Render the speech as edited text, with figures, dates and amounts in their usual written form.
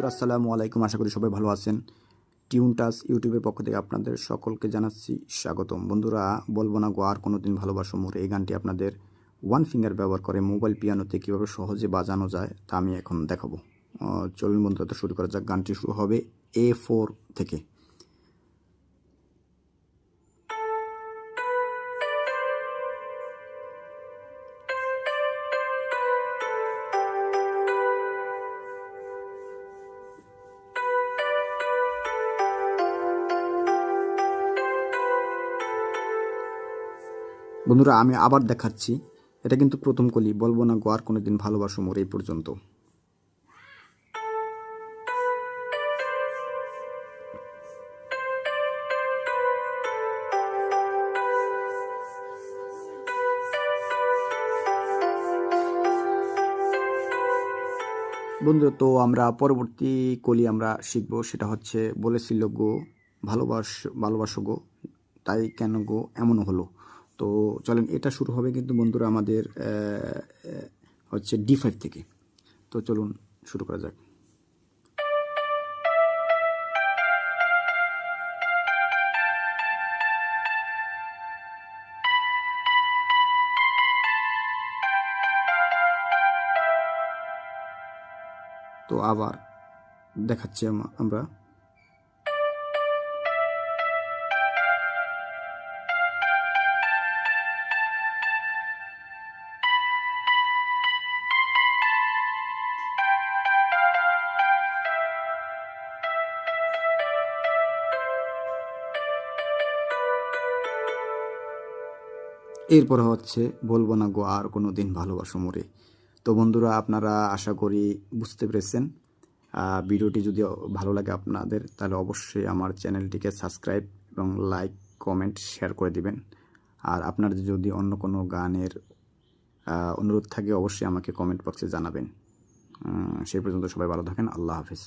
বন্ধুরা আসসালামু আলাইকুম, আশা করি সবাই ভালো আছেন। টিউন টাচ ইউটিউবের পক্ষ থেকে আপনাদের সকলকে জানাচ্ছি স্বাগতম। বন্ধুরা, বলবো না গো আর কোনোদিন ভালোবাসো মোর, এই গানটি আপনাদের ওয়ান ফিঙ্গার ব্যবহার করে মোবাইল পিয়ানোতে কীভাবে সহজে বাজানো যায় তা আমি এখন দেখাবো। চলুন বন্ধুরা, তো শুরু করা যাক। গানটি শুরু হবে A4 থেকে। বন্ধুরা, আমি আবার দেখাচ্ছি, এটা কিন্তু প্রথম কলি। বলবো না গো আর কোনোদিন ভালোবাসো মোর, এই পর্যন্ত। বন্ধু, তো আমরা পরবর্তী কলি আমরা শিখব, সেটা হচ্ছে বলেছিল গো ভালোবাসো গো, তাই কেন গো এমন হলো। তো চলেন, এটা শুরু হবে কিন্তু বন্ধুরা আমাদের হচ্ছে D5 থেকে। তো চলুন শুরু করা যাক। তো আবার দেখাচ্ছি আমরা। এরপর হচ্ছে বলবো না গো আর কোনো দিন ভালোবাসো মোরে। তো বন্ধুরা, আপনারা আশা করি বুঝতে পেরেছেন। ভিডিওটি যদি ভালো লাগে আপনাদের, তাহলে অবশ্যই আমার চ্যানেলটিকে সাবস্ক্রাইব এবং লাইক, কমেন্ট, শেয়ার করে দিবেন। আর আপনাদের যদি অন্য কোনো গানের অনুরোধ থাকে, অবশ্যই আমাকে কমেন্ট বক্সে জানাবেন। সেই পর্যন্ত সবাই ভালো থাকেন। আল্লাহ হাফিজ।